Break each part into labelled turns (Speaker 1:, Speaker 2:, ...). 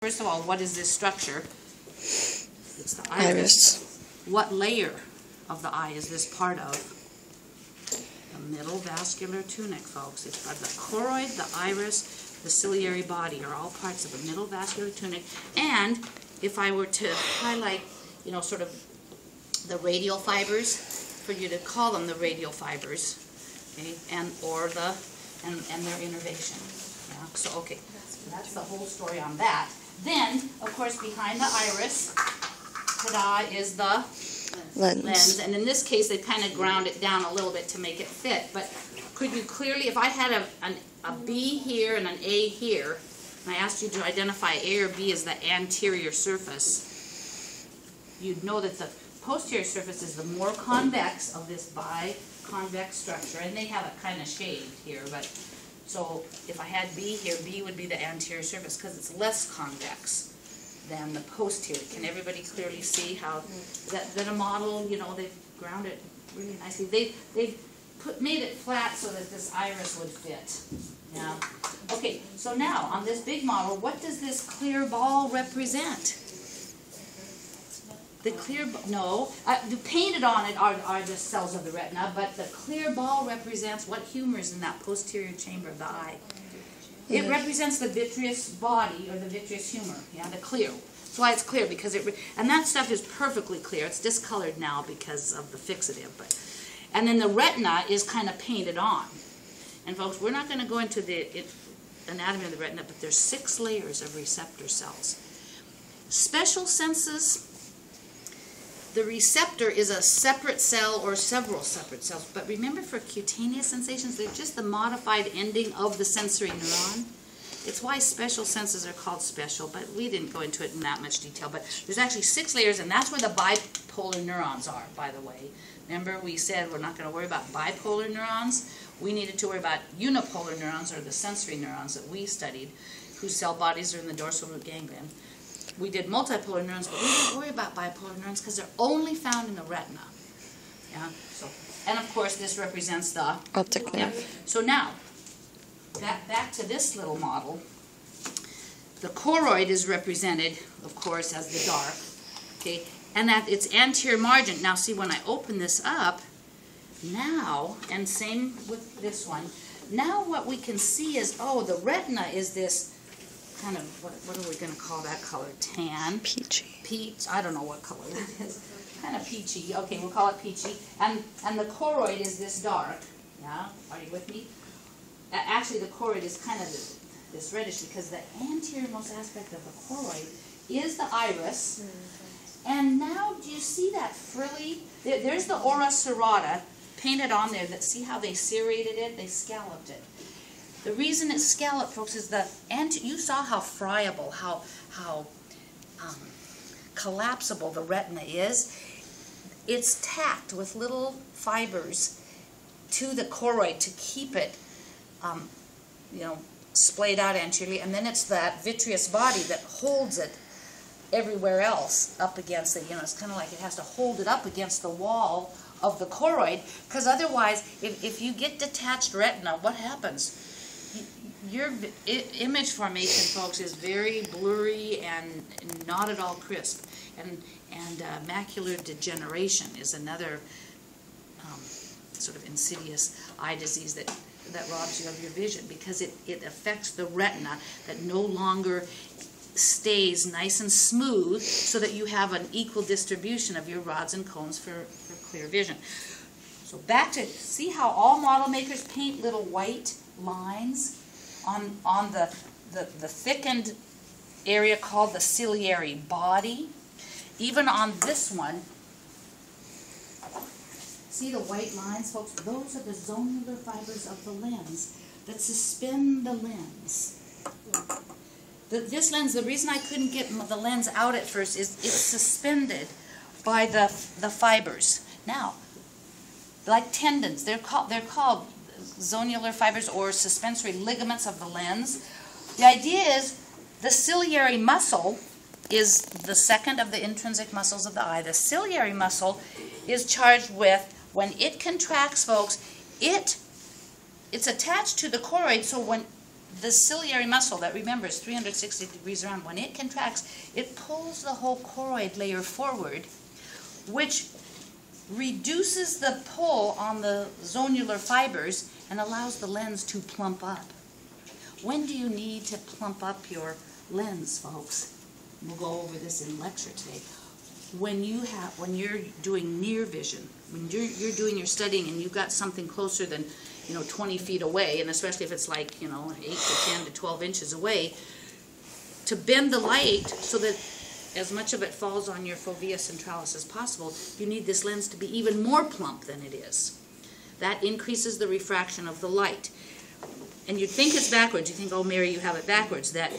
Speaker 1: First of all, what is this structure? It's the iris. What layer of the eye is this part of? The middle vascular tunic, folks. It's the choroid, the iris, the ciliary body are all parts of the middle vascular tunic. And if I were to highlight, you know, sort of the radial fibers, for you to call them the radial fibers, okay, and their innervation. Yeah. So okay, so that's the whole story on that. Then, of course, behind the iris, ta-da, is the lens. And in this case, they kind of ground it down a little bit to make it fit. But could you clearly, if I had a B here and an A here, and I asked you to identify A or B as the anterior surface, you'd know that the posterior surface is the more convex of this biconvex structure, and they have it kind of shaved here. But so if I had B here, B would be the anterior surface because it's less convex than the posterior. Can everybody clearly see how that a model, you know, they've ground it really nicely. They've made it flat so that this iris would fit. Yeah. Okay, so now on this big model, what does this clear ball represent? The clear, no, the painted on it are the cells of the retina, but the clear ball represents what humor is in that posterior chamber of the eye. It represents the vitreous body, or the vitreous humor, yeah, the clear. That's why it's clear, because and that stuff is perfectly clear. It's discolored now because of the fixative. And then the retina is kind of painted on. And folks, we're not going to go into the anatomy of the retina, but there's 6 layers of receptor cells. Special senses, the receptor is a separate cell or several separate cells. But remember, for cutaneous sensations, they're just the modified ending of the sensory neuron. It's why special senses are called special, but we didn't go into it in that much detail. But there's actually 6 layers, and that's where the bipolar neurons are, by the way. Remember, we said we're not going to worry about bipolar neurons. We needed to worry about unipolar neurons, or the sensory neurons that we studied, whose cell bodies are in the dorsal root ganglion. We did multipolar neurons, but we didn't worry about bipolar neurons because they're only found in the retina. Yeah. So, and of course, this represents the optic nerve. Yeah. So now, back to this little model. The choroid is represented, of course, as the dark. Okay, and that its anterior margin. Now, see, when I open this up, now, and same with this one. Now, what we can see is, oh, the retina is this kind of, what are we going to call that color? Tan?
Speaker 2: Peachy.
Speaker 1: Peach? I don't know what color that is. Kind of peachy. Okay, we'll call it peachy. And the choroid is this dark. Yeah? Are you with me? Actually, the choroid is kind of this reddish because the anteriormost aspect of the choroid is the iris. And now, do you see that frilly? There's the ora serrata painted on there. That, see how they serrated it? They scalloped it. The reason it's scalloped, folks, is you saw how friable, how collapsible the retina is. It's tacked with little fibers to the choroid to keep it, you know, splayed out anteriorly, and then it's that vitreous body that holds it everywhere else up against it. You know, it's kind of like it has to hold it up against the wall of the choroid, because otherwise, if you get detached retina, what happens? Your image formation, folks, is very blurry and not at all crisp. And macular degeneration is another sort of insidious eye disease that robs you of your vision, because it affects the retina that no longer stays nice and smooth so that you have an equal distribution of your rods and cones for clear vision. So back to, see how all model makers paint little white lines on the thickened area called the ciliary body. Even on this one, see the white lines, folks? Those are the zonular fibers of the lens that suspend the lens. This lens, the reason I couldn't get the lens out at first is it's suspended by the fibers. Now, like tendons, they're called zonular fibers or suspensory ligaments of the lens. The idea is the ciliary muscle is the second of the intrinsic muscles of the eye. The ciliary muscle is charged with, when it contracts, folks, it's attached to the choroid, so when the ciliary muscle that, remember, is 360 degrees around, when it contracts, it pulls the whole choroid layer forward, which reduces the pull on the zonular fibers and allows the lens to plump up. When do you need to plump up your lens, folks? We'll go over this in lecture today. When you're doing near vision, when you're doing your studying and you've got something closer than 20 feet away, and especially if it's like 8 to 10 to 12 inches away, to bend the light so that as much of it falls on your fovea centralis as possible, you need this lens to be even more plump than it is. That increases the refraction of the light. And you'd think it's backwards. You think, oh, Mary, you have it backwards. That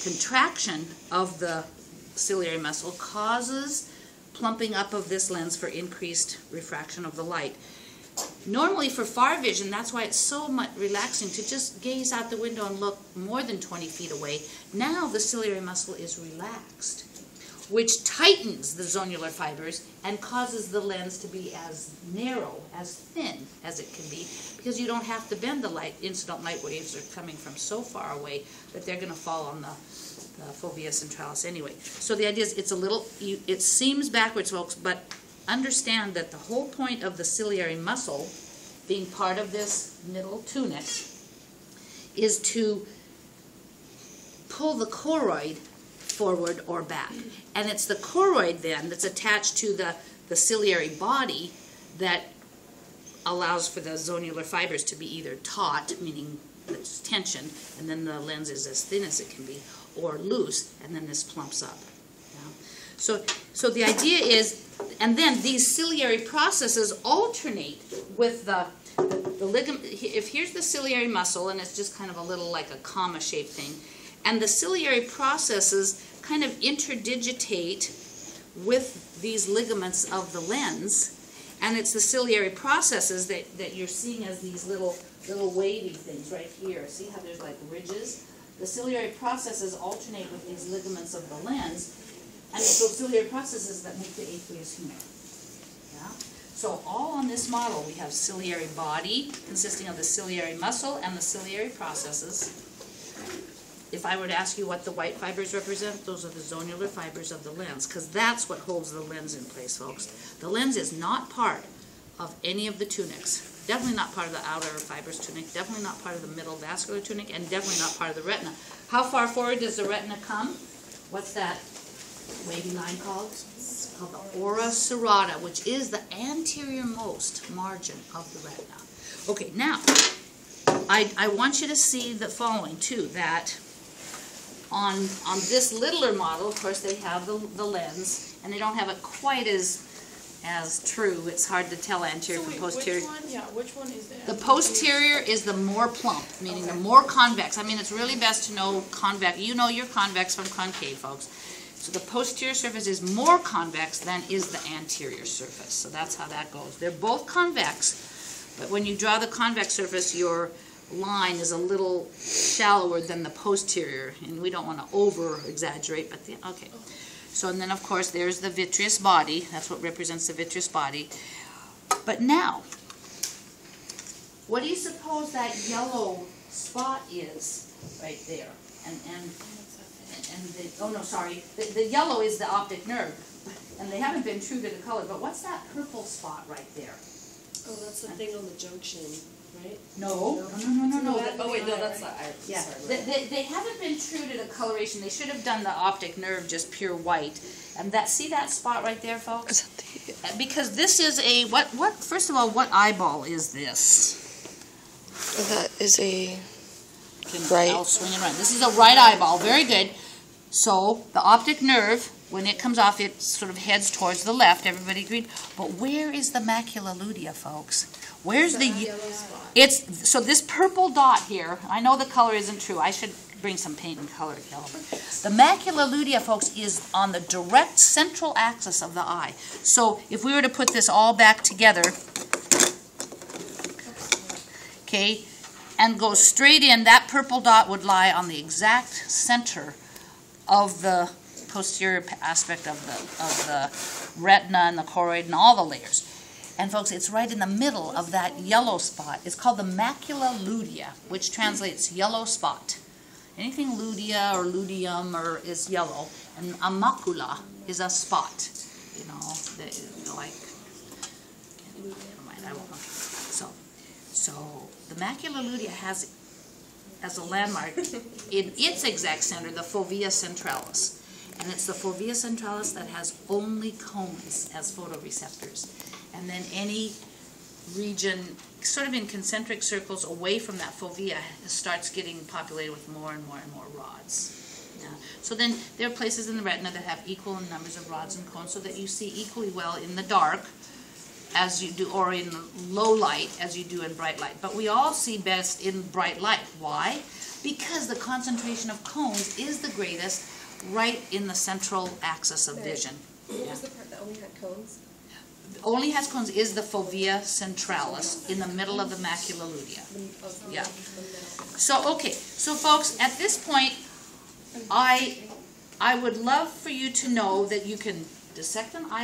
Speaker 1: contraction of the ciliary muscle causes plumping up of this lens for increased refraction of the light. Normally for far vision, that's why it's so much relaxing to just gaze out the window and look more than 20 feet away. Now the ciliary muscle is relaxed, which tightens the zonular fibers and causes the lens to be as narrow, as thin as it can be, because you don't have to bend the light. Incident light waves are coming from so far away that they're going to fall on the fovea centralis anyway. So the idea is it seems backwards, folks, but understand that the whole point of the ciliary muscle, being part of this middle tunic, is to pull the choroid forward or back. And it's the choroid then that's attached to the ciliary body that allows for the zonular fibers to be either taut, meaning it's tension, and then the lens is as thin as it can be, or loose, and then this plumps up. Yeah? So the idea is, and then these ciliary processes alternate with the ligament. If here's the ciliary muscle, and it's just kind of a little like a comma-shaped thing, and the ciliary processes kind of interdigitate with these ligaments of the lens, and it's the ciliary processes that you're seeing as these little wavy things right here. See how there's like ridges? The ciliary processes alternate with these ligaments of the lens, and it's those ciliary processes that make the aqueous humor. Yeah? So all on this model we have ciliary body consisting of the ciliary muscle and the ciliary processes. If I were to ask you what the white fibers represent, those are the zonular fibers of the lens, because that's what holds the lens in place, folks. The lens is not part of any of the tunics. Definitely not part of the outer fibers tunic, definitely not part of the middle vascular tunic, and definitely not part of the retina. How far forward does the retina come? What's that wavy line called? It's called the ora serrata, which is the anterior-most margin of the retina. Okay, now, I want you to see the following, too, that on this littler model, of course, they have the lens, and they don't have it quite as true. It's hard to tell anterior from posterior.
Speaker 2: Which one is that?
Speaker 1: The posterior is the more plump, meaning the more convex. I mean, it's really best to know convex. You know your convex from concave, folks. So the posterior surface is more convex than is the anterior surface. So that's how that goes. They're both convex, but when you draw the convex surface, your line is a little shallower than the posterior, and we don't want to over-exaggerate, but okay. So, and then, of course, there's the vitreous body. That's what represents the vitreous body. But now, what do you suppose that yellow spot is right there? The yellow is the optic nerve. And they haven't been true to the color, but what's that purple spot right there?
Speaker 2: Oh, that's the thing on the junction, right?
Speaker 1: No.
Speaker 2: Oh, wait, no, that's the iris.
Speaker 1: Yeah,
Speaker 2: Sorry,
Speaker 1: they haven't been true to the coloration. They should have done the optic nerve just pure white. And see that spot right there, folks? Because this is a, first of all, what eyeball is this?
Speaker 3: That is a
Speaker 1: right. I'll swing it around. This is a right eyeball. Very good. So the optic nerve, when it comes off, it sort of heads towards the left. Everybody agreed? But where is the macula lutea, folks? Where's the yellow spot? So this purple dot here, I know the color isn't true. I should bring some paint and color it yellow. The macula lutea, folks, is on the direct central axis of the eye. So if we were to put this all back together, okay, and go straight in, that purple dot would lie on the exact center of the posterior aspect of the retina and the choroid and all the layers. And folks, it's right in the middle of that yellow spot. It's called the macula lutea, which translates yellow spot. Anything lutea or luteum or is yellow, and a macula is a spot. You know, like. Never mind, I won't. So the macula lutea has, as a landmark, in its exact center, the fovea centralis. And it's the fovea centralis that has only cones as photoreceptors. And then any region, sort of in concentric circles away from that fovea, starts getting populated with more and more and more rods. Yeah. So then there are places in the retina that have equal numbers of rods and cones so that you see equally well in the dark as you do, or in low light as you do in bright light. But we all see best in bright light. Why? Because the concentration of cones is the greatest right in the central axis of vision.
Speaker 2: What was the part that only had cones?
Speaker 1: Only has cones is the fovea centralis in the middle of the macula lutea. Yeah. So, okay. So, folks, at this point, I would love for you to know that you can dissect an eye